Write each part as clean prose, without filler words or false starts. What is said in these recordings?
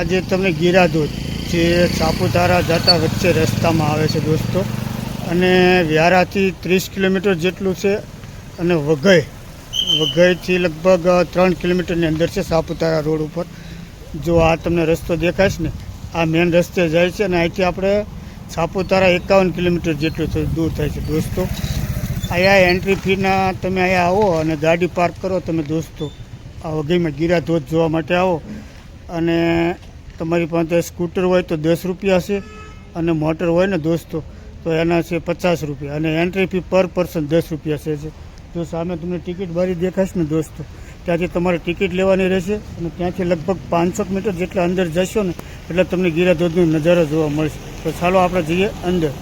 આજે તમને ગીરાધોધ જે સાપુતારા જતા વચ્ચે રસ્તામાં આવે છે દોસ્તો, અને વ્યારાથી 30 કિલોમીટર જેટલું છે, અને વઘઈથી લગભગ 3 કિલોમીટરની અંદર છે સાપુતારા રોડ ઉપર. જો આ તમને રસ્તો દેખાય છે ને, આ મેન રસ્તે જાય છે, અને અહીંથી આપણે સાપુતારા 51 કિલોમીટર જેટલું દૂર થાય છે દોસ્તો. અહીંયા એન્ટ્રી ફીના તમે અહીંયા આવો અને ગાડી પાર્ક કરો તમે દોસ્તો, આ વઘઈમાં ગીરાધોધ જોવા માટે આવો. અને તમારી પાસે સ્કૂટર હોય તો 10 રૂપિયા છે, અને મોટર હોય ને દોસ્તો તો એના છે 50 રૂપિયા, અને એન્ટ્રી ફી પર પર્સન 10 રૂપિયા છે. જો સામે તમને ટિકિટ બારી દેખાશે ને દોસ્તો, ત્યાંથી તમારે ટિકિટ લેવાની રહેશે, અને ત્યાંથી લગભગ 500 મીટર જેટલા અંદર જશો ને એટલે તમને ગીરાધોધનો નજારો જોવા મળશે. તો ચાલો આપણે જઈએ અંદર.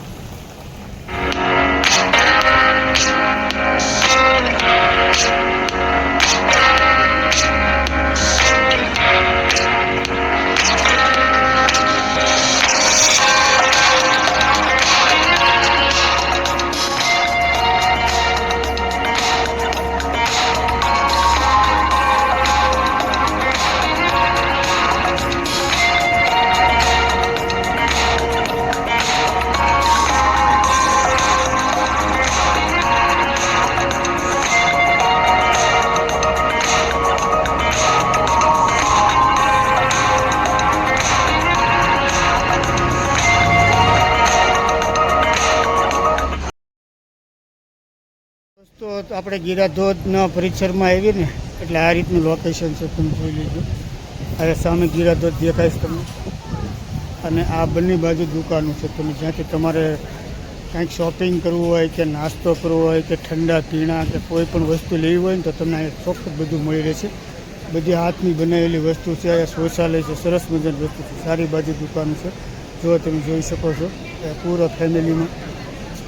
તો આપણે ગીરાધોધના પરિસરમાં આવીએ ને એટલે આ રીતનું લોકેશન છે, તમે જોઈ લેજો. હવે સામે ગીરાધોધ દેખાય છે તમને, અને આ બંને બાજુ દુકાનો છે. તમે જ્યાંથી તમારે કંઈક શોપિંગ કરવું હોય કે નાસ્તો કરવો હોય કે ઠંડા પીણા કે કોઈ પણ વસ્તુ લેવી હોય ને તો તમને અહીંયા ચોક્કસ બધું મળી રહેશે. બધી હાથની બનાવેલી વસ્તુ છે, અહીંયા શૌચાલય છે, સરસ મજાની વસ્તુ છે, સારી બાજુ દુકાનો છે. જો તમે જોઈ શકો છો પૂરા ફેમિલીમાં.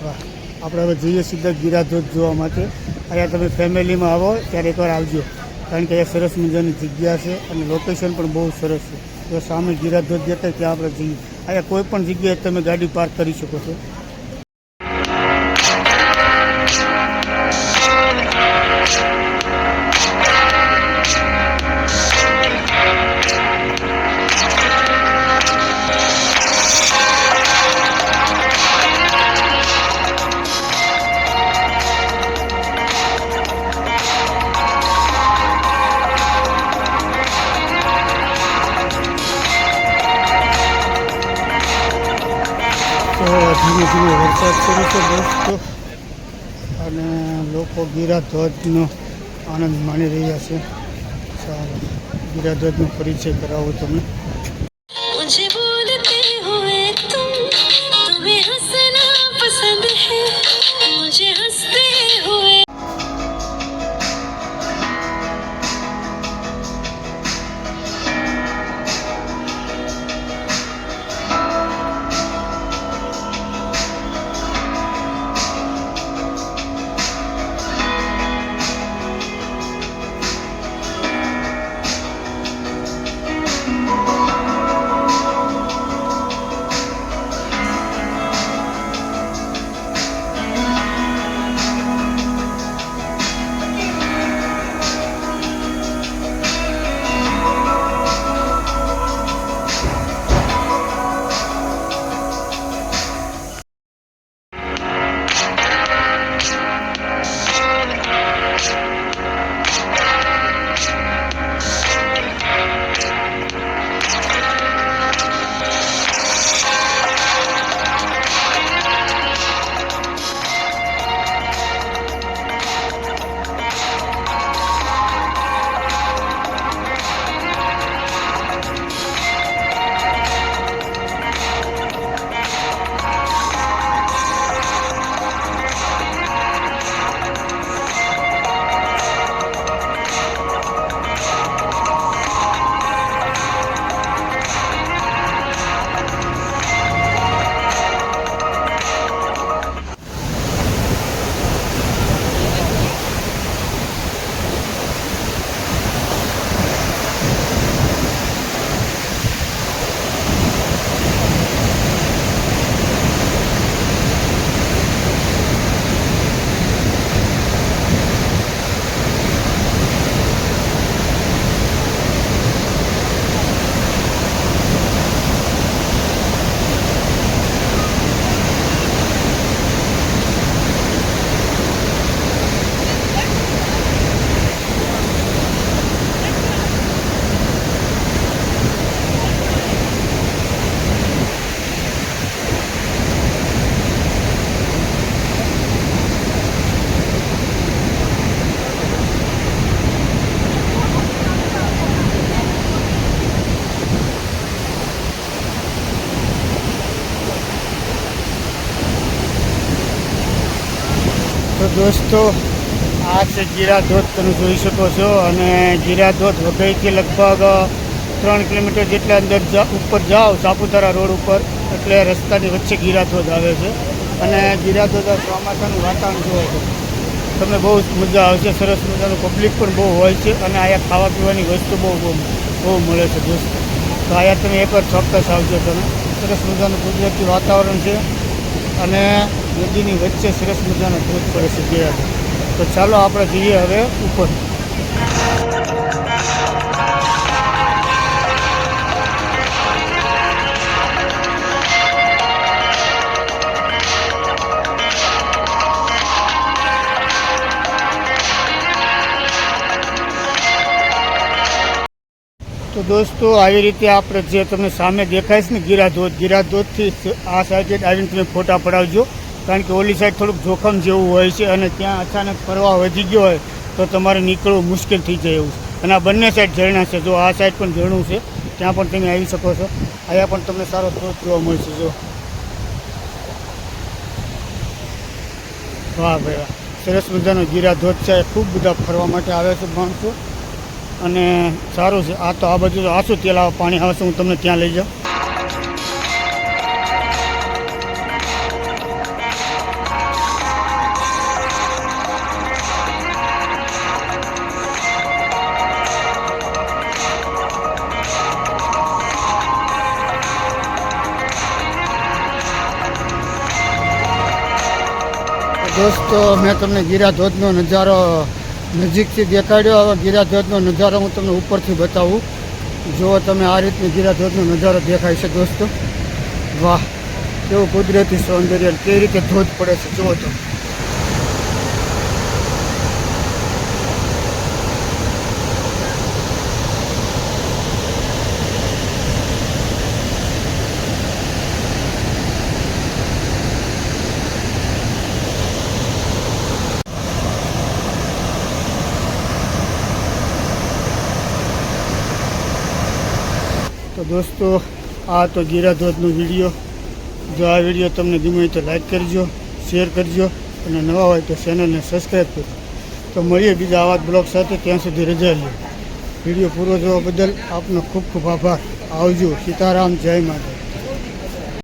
વાહ, આપણે હવે જઈએ સીધા ગીરાધોધ જોવા માટે. અહીંયા તમે ફેમિલીમાં આવો ત્યારે એકવાર આવજો, કારણ કે અહીંયા સરસ મજાની જગ્યા છે અને લોકેશન પણ બહુ સરસ છે. તો સામે ગીરાધોધ દેખાય ત્યાં આપણે જઈએ. અહીંયા કોઈ પણ જગ્યાએ તમે ગાડી પાર્ક કરી શકો છો. ધીમે ધીમે વરસાદ શરૂ છે દોસ્તો, અને લોકો ગીરાધોધનો આનંદ માણી રહ્યા છે. સારું, ગીરાધોધનો પરિચય કરાવો તમને. દોસ્તો આ છે ગીરા ધોધ, તમે જોઈ શકો છો. અને ગીરા ધોધ વઘઈથી લગભગ 3 કિલોમીટર જેટલા અંદર ઉપર જાઓ સાપુતારા રોડ ઉપર એટલે રસ્તાની વચ્ચે ગીરા ધોધ આવે છે. અને ગીરા ધોધ ચોમાસાનું વાતાવરણ જોવો છો તમને બહુ જ મજા આવશે. સરસ મજાનું પબ્લિક પણ બહુ હોય છે અને અહીંયા ખાવા પીવાની વસ્તુ બહુ મળે છે દોસ્તો. તો અહીંયા તમે એકવાર ચોક્કસ આવજો. તમે સરસ મજાનું કુદરતી વાતાવરણ છે અને નદીની વચ્ચે સરસ મજાનો ધોધ પડે છે ગીરા ધોધ. તો ચાલો આપણે જઈએ હવે ઉપર. તો દોસ્તો આવી રીતે આપણે જે તમને સામે દેખાય છે ને ગીરા ધોધથી આ સાઈડ આવીને તમે ફોટા પડાવજો. કારણ કે ઓલી સાઈડ થોડુંક જોખમ જેવું હોય છે અને ત્યાં અચાનક પ્રવાહ વધી ગયો હોય તો તમારે નીકળવું મુશ્કેલ થઈ જાય એવું છે. અને આ બંને સાઈડ ઝરણા છે. જો આ સાઈડ પણ ઝરણું છે, ત્યાં પણ તમે આવી શકો છો. અહીંયા પણ તમને સારો ધોધ જોવા મળશે. જો વાહ ભાઈ વાહ, સરસ મજાનો ગીરા ધોધ છે. ખૂબ બધા ફરવા માટે આવે છે માણસો અને સારું છે. આ તો આ બાજુ આસુ તેલા પાણી આવે છે, હું તમને ત્યાં લઈ જાઉં. દોસ્તો મેં તમને ગીરા ધોધનો નજારો નજીકથી દેખાડ્યો. હવે ગીરા ધોધનો નજારો હું તમને ઉપરથી બતાવું. જો તમે આ રીતની ગીરા ધોધનો નજારો દેખાય છે દોસ્તો. વાહ, કેવું કુદરતી સૌંદર્ય, કેવી રીતે ધોધ પડે છે જુઓ તો. તો દોસ્તો આ તો ગીરા ધોધનો વિડીયો. જો આ વિડીયો તમને ગમ્યો હોય તો લાઈક કરજો, શેર કરજો અને નવા હોય તો ચેનલને સબસ્ક્રાઈબ કરજો. તો મળીએ બીજા આવા બ્લોગ સાથે. ત્યાં સુધી રજા લ્યો. વિડીયો પૂરો જોવા બદલ આપનો ખૂબ ખૂબ આભાર. આવજો. સીતારામ, જય માતા.